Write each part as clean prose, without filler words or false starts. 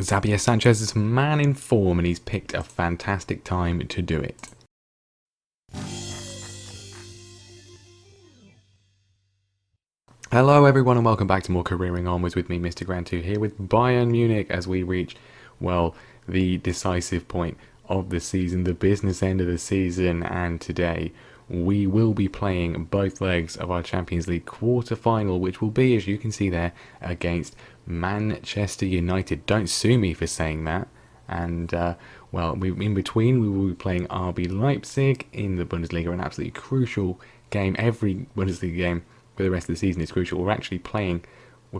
Xavier Sanchez is a man in form and he's picked a fantastic time to do it. Hello everyone and welcome back to more Careering Onwards with me, Mr. Grand2, here with Bayern Munich as we reach, well, the decisive point of the season, the business end of the season, and today we will be playing both legs of our Champions League quarter-final, which will be, as you can see there, against Manchester United. Don't sue me for saying that. And, in between, we will be playing RB Leipzig in the Bundesliga, an absolutely crucial game. Every Bundesliga game for the rest of the season is crucial. We're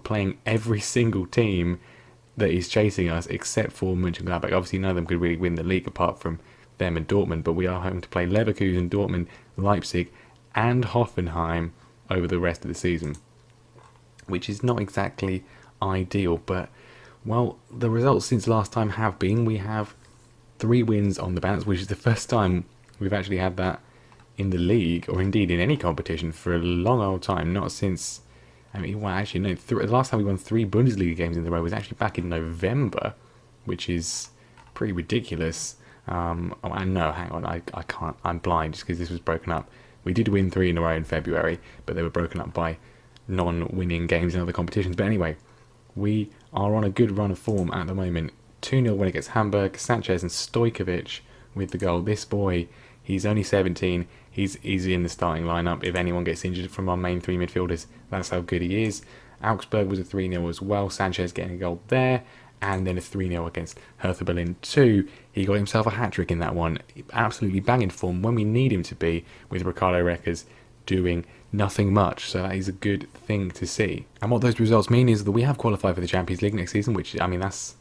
playing every single team that is chasing us except for Monchengladbach. Obviously, none of them could really win the league apart from them and Dortmund, but we are home to play Leverkusen, Dortmund, Leipzig, and Hoffenheim over the rest of the season, which is not exactly ideal. But, well, the results since last time have been, we have 3 wins on the bounce, which is the first time we've actually had that in the league, or indeed in any competition, for a long old time. Not since, the last time we won 3 Bundesliga games in a row was actually back in November, which is pretty ridiculous. Hang on, I can't, I'm blind just because this was broken up. We did win 3 in a row in February, but they were broken up by non-winning games in other competitions. But anyway, we are on a good run of form at the moment. 2-0 win against Hamburg, Sanchez and Stojkovic with the goal. This boy, he's only 17, he's easy in the starting lineup. If anyone gets injured from our main 3 midfielders, that's how good he is. Augsburg was a 3-0 as well, Sanchez getting a goal there. And then a 3-0 against Hertha Berlin 2. He got himself a hat-trick in that one. Absolutely banging form when we need him to be, with Ricardo Reckers doing nothing much. So that is a good thing to see. And what those results mean is that we have qualified for the Champions League next season, which, that's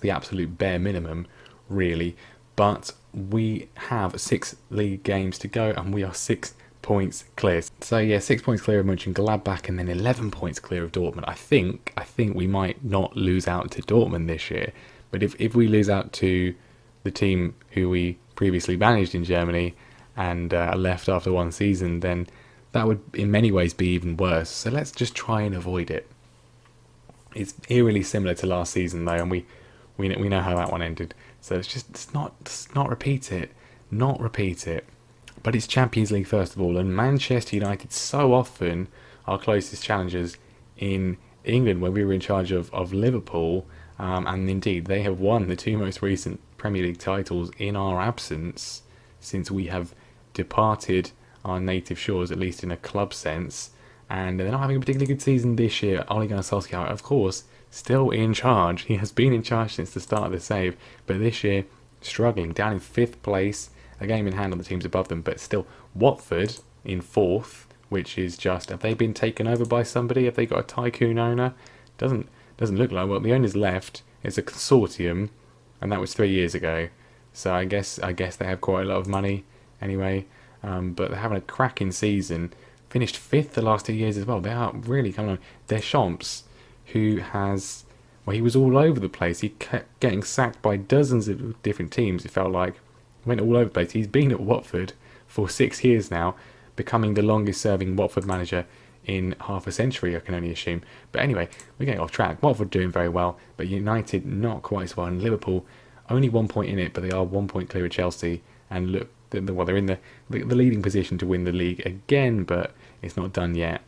the absolute bare minimum, really. But we have 6 league games to go, and we are 6 points clear. So yeah, 6 points clear of Mönchengladbach and then 11 points clear of Dortmund. I think we might not lose out to Dortmund this year, but if we lose out to the team who we previously managed in Germany and left after 1 season, then that would in many ways be even worse. So let's just try and avoid it. It's eerily similar to last season though, and we know how that one ended. So let's not repeat it. But it's Champions League first of all, and Manchester United so often our closest challengers in England when we were in charge of Liverpool, and indeed they have won the 2 most recent Premier League titles in our absence since we have departed our native shores, at least in a club sense. And they're not having a particularly good season this year. Ole Gunnar Solskjaer, of course, still in charge. He has been in charge since the start of the save, but this year struggling, down in 5th place. A game in hand on the teams above them, but still Watford in 4th, which is just, have they been taken over by somebody? Have they got a tycoon owner? Doesn't look like. Well, the owner's left. It's a consortium, and that was 3 years ago. So I guess they have quite a lot of money anyway. But they're having a cracking season. Finished 5th the last 2 years as well. They are really coming on. Deschamps, who has, well, he was all over the place. He kept getting sacked by dozens of different teams. It felt like. Went all over the place. He's been at Watford for 6 years now, becoming the longest serving Watford manager in half a century, I can only assume. But anyway, we're getting off track. Watford doing very well, but United not quite so well. And Liverpool only 1 point in it, but they are 1 point clear of Chelsea. And look, they're in the leading position to win the league again, but it's not done yet.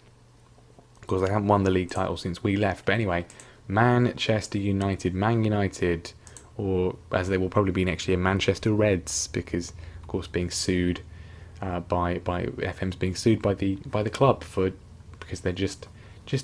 Of course, they haven't won the league title since we left. But anyway, Manchester United, Man United, or as they will probably be next year, Manchester Reds, because of course being sued by FM's being sued by the club because they're just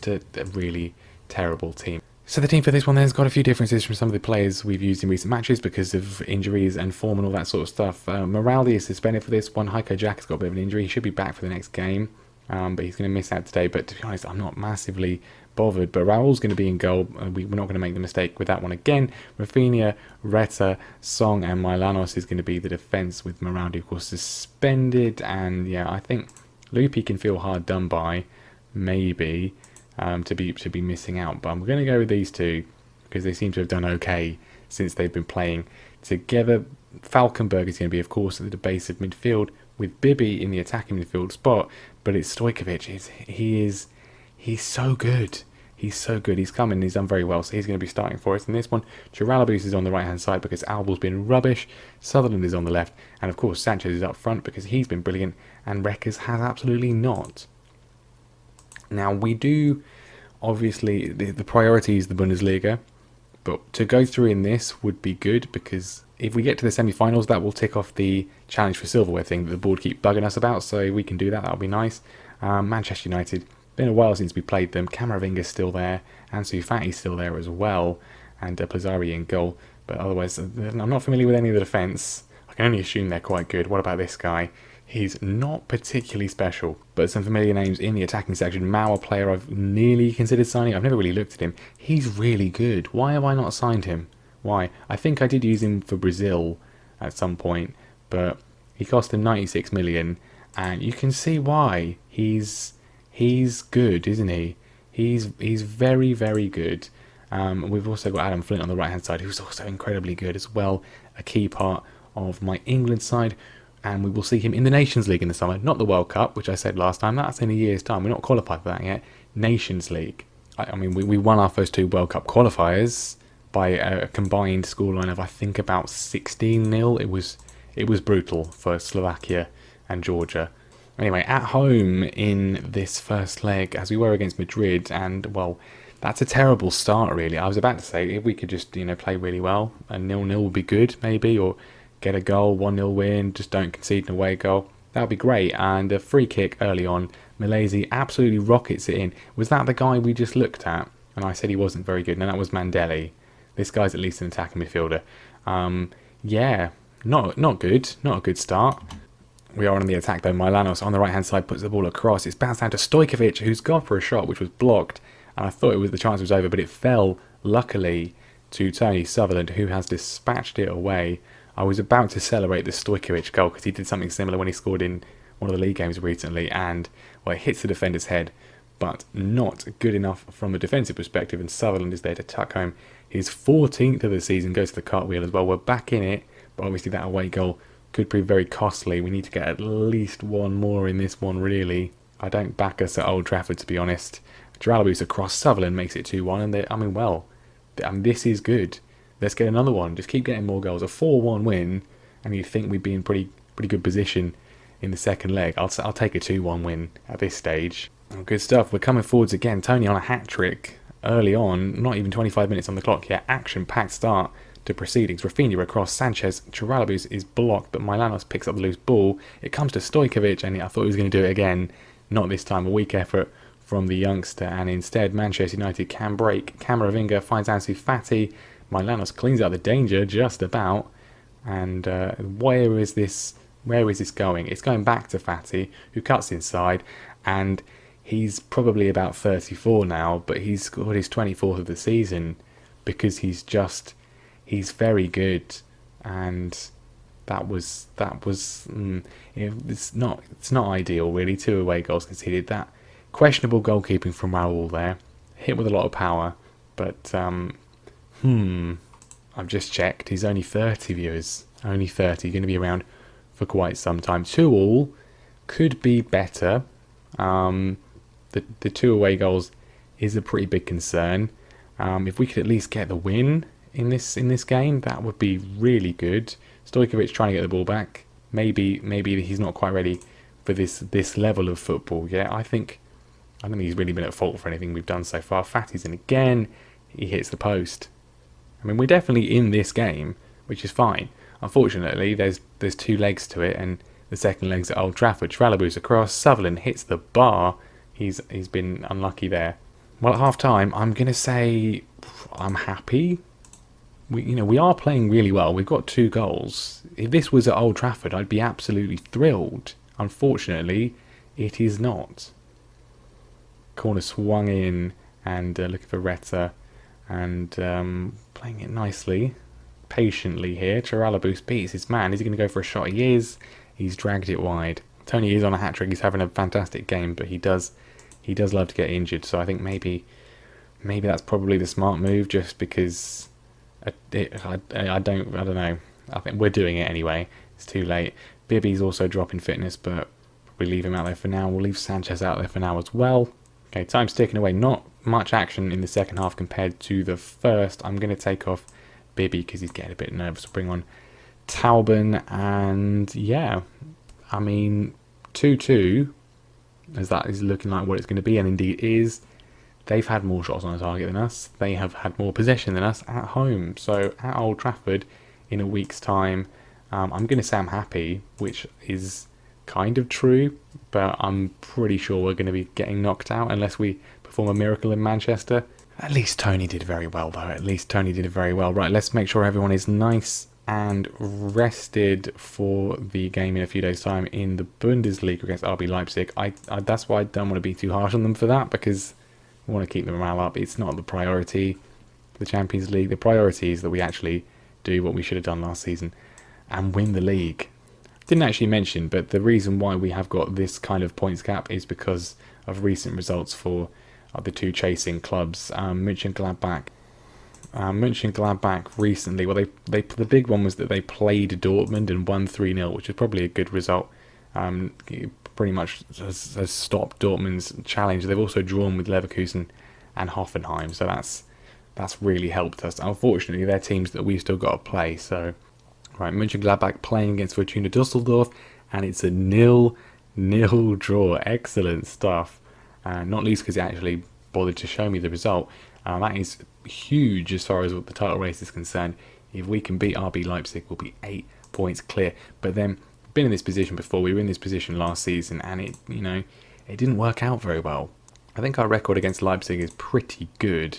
a really terrible team. So the team for this one has got a few differences from some of the players we've used in recent matches because of injuries and form and all that sort of stuff. Moraldi is suspended for this one. Heiko Jack has got a bit of an injury. He should be back for the next game, but he's going to miss out today. But to be honest, I'm not massively bothered. But Raul's going to be in goal. We're not going to make the mistake with that one again. Rafinha, Reta, Song and Milanos is going to be the defence, with Moraldi of course suspended. And yeah, I think Lupi can feel hard done by, maybe, to be missing out. But I'm going to go with these two because they seem to have done okay since they've been playing together. Falkenberg is going to be, of course, at the base of midfield with Bibi in the attacking midfield spot. But it's Stojkovic. He's so good. He's so good. He's come in, he's done very well, so he's going to be starting for us in this one. Chiralabous is on the right-hand side because Albel's been rubbish. Sutherland is on the left. And, of course, Sanchez is up front because he's been brilliant. And Reckers has absolutely not. Now, we do, obviously, the priority is the Bundesliga. But to go through in this would be good because if we get to the semi-finals, that will tick off the challenge for silverware thing that the board keep bugging us about. So we can do that. That'll be nice. Manchester United. Been a while since we played them. Camavinga's still there. Ansu Fati's still there as well. And Plazzari in goal. But otherwise, I'm not familiar with any of the defence. I can only assume they're quite good. What about this guy? He's not particularly special. But some familiar names in the attacking section. Mao, a player I've nearly considered signing. I've never really looked at him. He's really good. Why have I not signed him? Why? I think I did use him for Brazil at some point. But he cost him 96 million. And you can see why. He's good, isn't he? He's very, very good. We've also got Adam Flint on the right-hand side, who's also incredibly good as well. A key part of my England side. And we will see him in the Nations League in the summer. Not the World Cup, which I said last time. That's in a year's time. We're not qualified for that yet. Nations League. I mean, we won our first 2 World Cup qualifiers by a combined scoreline of, I think, about 16-0. It was brutal for Slovakia and Georgia. Anyway, at home in this first leg, as we were against Madrid, and, well, that's a terrible start, really. I was about to say, if we could just, play really well, a 0-0 would be good, maybe, or get a goal, 1-0 win, just don't concede an away goal. That would be great. And a free kick early on, Malaysia absolutely rockets it in. Was that the guy we just looked at? And I said he wasn't very good, and that was Mandeli. This guy's at least an attacking midfielder. Yeah, not good. Not a good start. We are on the attack though. Milanos on the right-hand side puts the ball across. It's bounced down to Stojkovic, who's gone for a shot, which was blocked. And I thought the chance was over, but it fell, luckily, to Tony Sutherland, who has dispatched it away. I was about to celebrate the Stojkovic goal because he did something similar when he scored in one of the league games recently. And, well, it hits the defender's head, but not good enough from a defensive perspective. And Sutherland is there to tuck home his 14th of the season, goes to the cartwheel as well. We're back in it, but obviously that away goal could prove very costly. We need to get at least one more in this one, really. I don't back us at Old Trafford, to be honest. Chiralabous across, Sutherland makes it 2-1, and this is good. Let's get another one. Just keep getting more goals. A 4-1 win, and you'd think we'd be in pretty good position in the second leg. I'll take a 2-1 win at this stage. Oh, good stuff. We're coming forwards again. Tony on a hat-trick early on. Not even 25 minutes on the clock yet. Action-packed start to proceedings. Rafinha across, Sanchez, Chiralabous is blocked, but Milanos picks up the loose ball. It comes to Stojkovic, and I thought he was going to do it again. Not this time. A weak effort from the youngster, and instead Manchester United can break. Camavinga finds Ansu Fati. Milanos cleans out the danger just about. And where is this going? It's going back to Fati, who cuts inside, and he's probably about 34 now, but he's scored his 24th of the season because he's very good. And it's not ideal, really. 2 away goals conceded. That questionable goalkeeping from Raul there, hit with a lot of power, but I've just checked. He's only 30, viewers. Only 30. Going to be around for quite some time. 2-2 could be better. The 2 away goals is a pretty big concern. If we could at least get the win in this game, that would be really good. Stojkovic trying to get the ball back. Maybe he's not quite ready for this level of football yet. I don't think he's really been at fault for anything we've done so far. Fati's in again. He hits the post. I mean, we're definitely in this game, which is fine. Unfortunately, there's 2 legs to it, and the second leg's at Old Trafford. Chiralabous across, Sutherland hits the bar. He's been unlucky there. Well, at half time, I'm gonna say I'm happy. We are playing really well. We've got 2 goals. If this was at Old Trafford, I'd be absolutely thrilled. Unfortunately, it is not. Corner swung in, and looking for Retta. And playing it nicely, patiently here. Chiralabous beats his man. Is he going to go for a shot? He is. He's dragged it wide. Tony is on a hat-trick. He's having a fantastic game, but he does love to get injured. So I think maybe that's probably the smart move, just because I don't know. I think we're doing it anyway. It's too late. Bibby's also dropping fitness, but probably leave him out there for now. We'll leave Sanchez out there for now as well. Okay, time's ticking away. Not much action in the second half compared to the first. I'm going to take off Bibby because he's getting a bit nervous. We'll bring on Taubin, and yeah, I mean, 2-2, as that is looking like what it's going to be, and indeed is. They've had more shots on target than us. They have had more possession than us at home. So at Old Trafford, in a week's time, I'm going to say I'm happy, which is kind of true, but I'm pretty sure we're going to be getting knocked out unless we perform a miracle in Manchester. At least Tony did very well, though. At least Tony did very well. Right, let's make sure everyone is nice and rested for the game in a few days' time in the Bundesliga against RB Leipzig. That's why I don't want to be too harsh on them for that, because we want to keep the morale up. It's not the priority, the Champions League. The priority is that we actually do what we should have done last season and win the league. Didn't actually mention, but the reason why we have got this kind of points gap is because of recent results for the two chasing clubs. Monchengladbach recently, well, they the big one was that they played Dortmund and won 3-0, which is probably a good result. Pretty much has stopped Dortmund's challenge. They've also drawn with Leverkusen and Hoffenheim, so that's really helped us. Unfortunately, they're teams that we've still got to play. So, right, Mönchengladbach playing against Fortuna Düsseldorf, and it's a 0-0 draw. Excellent stuff. Not least because it actually bothered to show me the result. That is huge as far as what the title race is concerned. If we can beat RB Leipzig, we'll be 8 points clear. But then, been in this position before. We were in this position last season, and it didn't work out very well. I think our record against Leipzig is pretty good,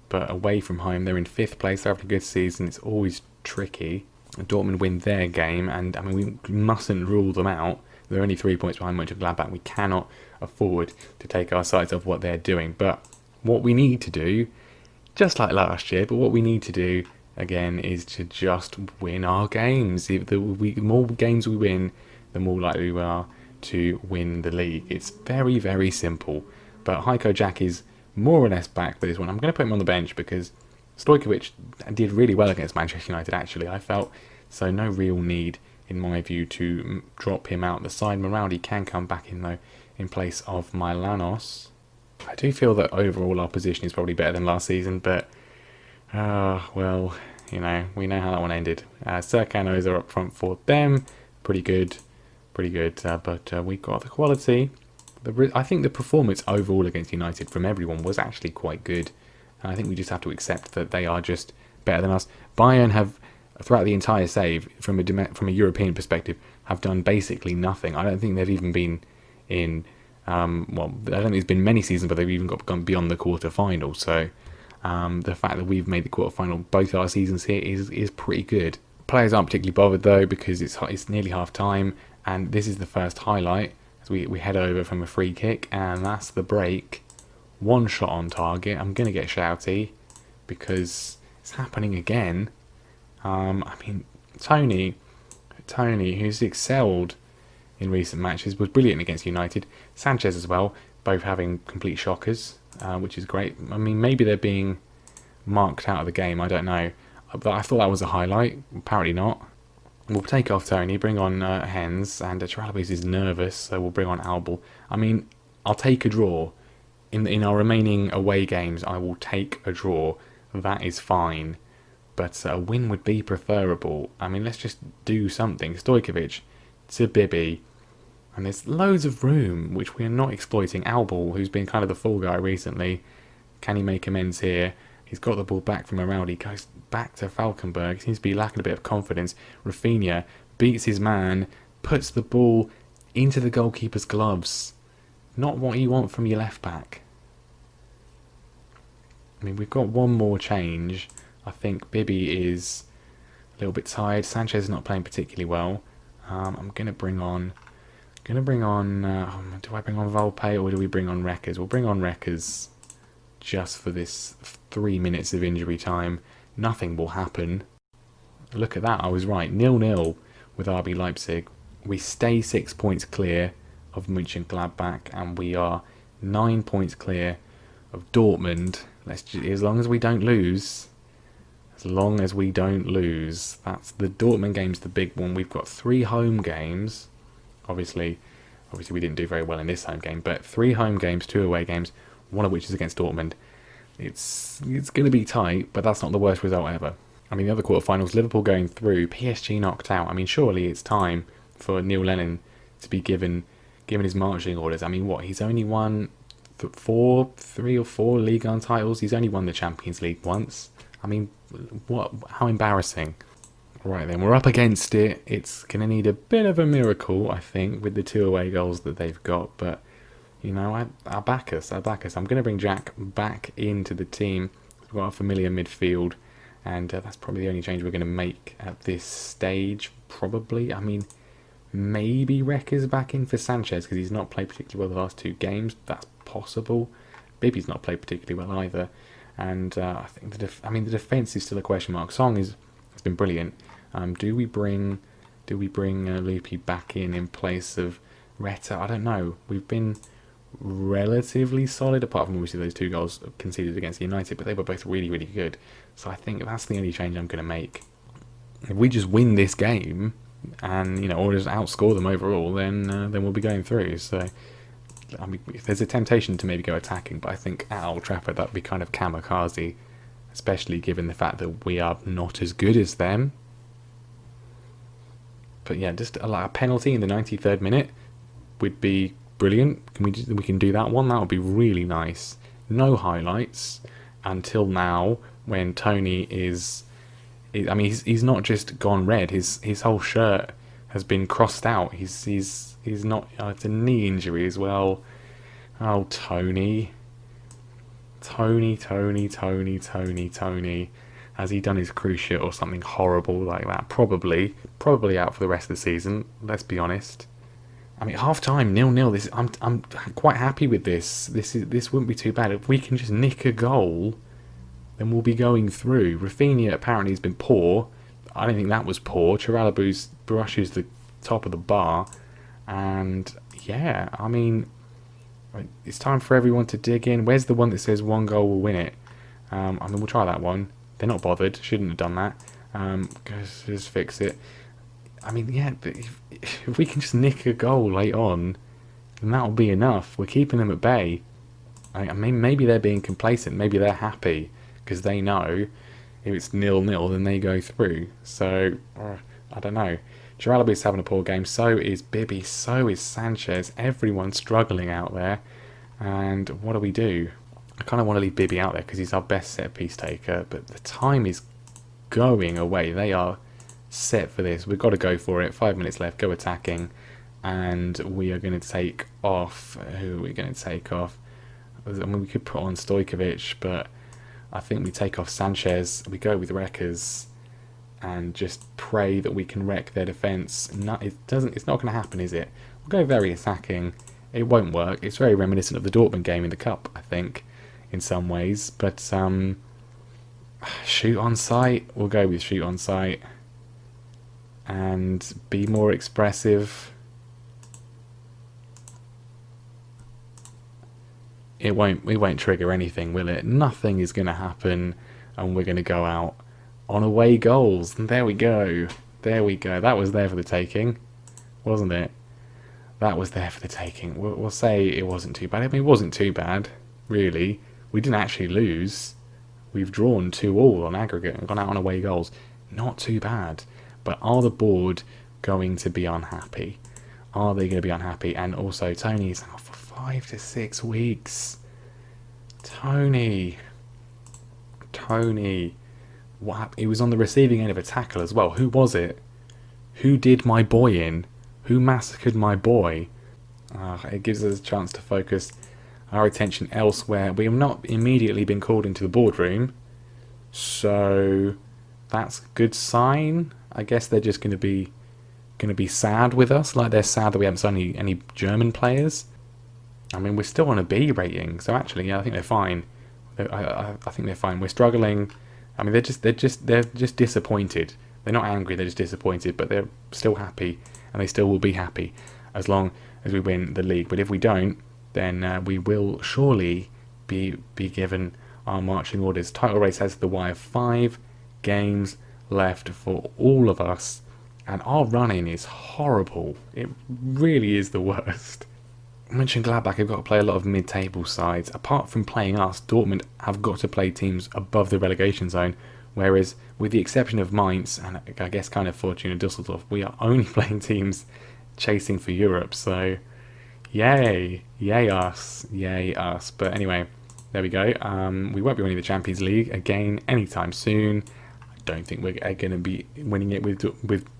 but away from home, they're in 5th place. They're having a good season. It's always tricky. Dortmund win their game, and I mean, we mustn't rule them out. They're only 3 points behind Mönchengladbach. We cannot afford to take our sights off what they're doing. But what we need to do, just like last year, but what we need to do again is to just win our games. If the more games we win, the more likely we are to win the league. It's very, very simple. But Heiko Jack is more or less back for this one. I'm going to put him on the bench because Stojkovic did really well against Manchester United, actually, I felt. So no real need, in my view, to drop him out the side. Moraldi can come back in, though, in place of Milanos. I do feel that overall our position is probably better than last season, but well, we know how that one ended. Sercanos are up front for them. Pretty good. But we got the quality. I think the performance overall against United from everyone was actually quite good. And I think we just have to accept that they are just better than us. Bayern have, throughout the entire save, from a European perspective, have done basically nothing. I don't think they've even been in... I don't think it's been many seasons, but they've even gone beyond the quarter-final. So the fact that we've made the quarter-final both our seasons here is pretty good. Players aren't particularly bothered, though, because it's nearly half-time, and this is the first highlight. So we head over from a free kick, and that's the break. One shot on target. I'm going to get shouty because it's happening again. I mean, Tony, who's excelled in recent matches, was brilliant against United. Sanchez as well, both having complete shockers, which is great. I mean, maybe they're being marked out of the game, I don't know. But I thought that was a highlight. Apparently not. We'll take off Tony, bring on Hens, and Tralabis is nervous, so we'll bring on Albel. I mean, I'll take a draw. In our remaining away games, I will take a draw. That is fine. But a win would be preferable. I mean, let's just do something. Stojkovic to Bibby. And there's loads of room, which we are not exploiting. Albel, who's been kind of the fall guy recently. Can he make amends here? He's got the ball back from around. He goes back to Falkenberg. Seems to be lacking a bit of confidence. Rafinha beats his man. Puts the ball into the goalkeeper's gloves. Not what you want from your left back. I mean, we've got one more change. I think Bibby is a little bit tired. Sanchez is not playing particularly well. I'm going to bring on... do I bring on Volpe or do we bring on Reckers? We'll bring on Reckers just for this 3 minutes of injury time. Nothing will happen. Look at that, I was right. 0-0 with RB Leipzig. We stay 6 points clear of Mönchengladbach, and we are 9 points clear of Dortmund. As long as we don't lose. As long as we don't lose. That's the Dortmund game's the big one. We've got 3 home games. Obviously, Obviously, we didn't do very well in this home game, but 3 home games, 2 away games, one of which is against Dortmund. It's going to be tight, but that's not the worst result ever. I mean, the other quarterfinals, Liverpool going through, PSG knocked out. I mean, surely it's time for Neil Lennon to be given his marching orders. I mean, what? He's only won 3 or 4 League One titles. He's only won the Champions League once. I mean, what? How embarrassing. Right then, we're up against it. It's going to need a bit of a miracle, I think, with the 2 away goals that they've got. But, you know, I'll back us. I'm going to bring Jack back into the team. We've got a familiar midfield. And that's probably the only change we're going to make at this stage, probably. I mean, maybe Recker's back in for Sanchez, because he's not played particularly well the last 2 games. That's possible. Bibby's not played particularly well either. And I think the defence is still a question mark. Song has been brilliant. Do we bring Loopy back in place of Retta? I don't know. We've been relatively solid, apart from obviously those 2 goals conceded against United, but they were both really, really good. So I think that's the only change I'm going to make. If we just win this game and, you know, or just outscore them overall, then we'll be going through. So I mean, there's a temptation to maybe go attacking, but I think at Old Trafford that would be kind of kamikaze, especially given the fact that we are not as good as them. But yeah, just a penalty in the 93rd minute would be brilliant. We can do that one. That would be really nice. No highlights until now, when Tony is. I mean, he's not just gone red. His whole shirt has been crossed out. He's not. It's a knee injury as well. Oh, Tony. Has he done his cruise shit or something horrible like that? Probably out for the rest of the season. Let's be honest. I mean, half time 0-0. I'm quite happy with this. This wouldn't be too bad if we can just nick a goal. Then we'll be going through. Rafinha apparently has been poor. I don't think that was poor. Chiralabou's brushes the top of the bar, and yeah, I mean, it's time for everyone to dig in. Where's the one that says 1 goal will win it? I mean, we'll try that one. They're not bothered. Shouldn't have done that. Just fix it. I mean, yeah, but if we can just nick a goal late on, then that'll be enough. We're keeping them at bay. I mean, maybe they're being complacent. Maybe they're happy because they know if it's 0-0, then they go through. So, I don't know. Chiralabou's having a poor game. So is Bibby. So is Sanchez. Everyone's struggling out there. And what do? I kind of want to leave Bibby out there because he's our best set-piece taker, but the time is going away. They are set for this. We've got to go for it. 5 minutes left. Go attacking. And we are going to take off. Who are we going to take off? I mean, we could put on Stojkovic, but I think we take off Sanchez. We go with Wreckers and just pray that we can wreck their defence. No, it's not going to happen, is it? We'll go very attacking. It won't work. It's very reminiscent of the Dortmund game in the Cup, I think, in some ways. But shoot on sight. We'll go with shoot on sight and be more expressive. It won't trigger anything, will it? Nothing is going to happen, and we're going to go out on away goals. And there we go. That was there for the taking, wasn't it? That was there for the taking. We'll say it wasn't too bad. I mean, it wasn't too bad, really. We didn't actually lose. We've drawn 2-2 on aggregate and gone out on away goals. Not too bad. But are the board going to be unhappy? Are they going to be unhappy? And also, Tony's out for 5 to 6 weeks. Tony. What happened? He was on the receiving end of a tackle as well. Who was it? Who did my boy in? Who massacred my boy? It gives us a chance to focus our attention elsewhere. We have not immediately been called into the boardroom, so that's a good sign. I guess they're just going to be sad with us, like they're sad that we haven't signed any German players. I mean, we're still on a B rating, so actually, yeah, I think they're fine. I think they're fine. We're struggling. I mean, they're just disappointed. They're not angry. They're just disappointed, but they're still happy, and they still will be happy as long as we win the league. But if we don't, then we will surely be given our marching orders. Title race has the wire. 5 games left for all of us And our running is horrible. It really is the worst. Mönchengladbach have got to play a lot of mid-table sides. Apart from playing us, Dortmund have got to play teams above the relegation zone. Whereas, with the exception of Mainz and I guess kind of Fortuna Düsseldorf, we are only playing teams chasing for Europe. So, yay us. But anyway, there we go. We won't be winning the Champions League again anytime soon. I don't think we're going to be winning it with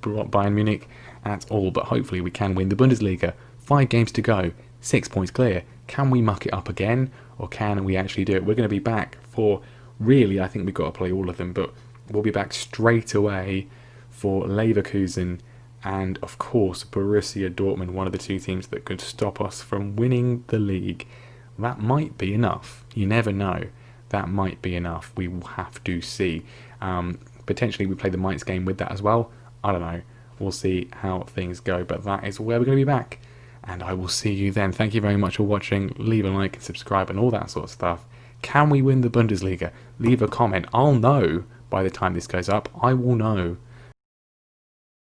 Bayern Munich at all. But hopefully we can win the Bundesliga. 5 games to go. 6 points clear. Can we muck it up again, or can we actually do it? We're going to be back for, really, I think we've got to play all of them, but we'll be back straight away for Leverkusen and, of course, Borussia Dortmund, one of the 2 teams that could stop us from winning the league. That might be enough. You never know. That might be enough. We will have to see. Potentially we play the Mainz game with that as well. I don't know. We'll see how things go, but that is where we're going to be back. And I will see you then. Thank you very much for watching. Leave a like and subscribe and all that sort of stuff. Can we win the Bundesliga? Leave a comment. I'll know by the time this goes up. I will know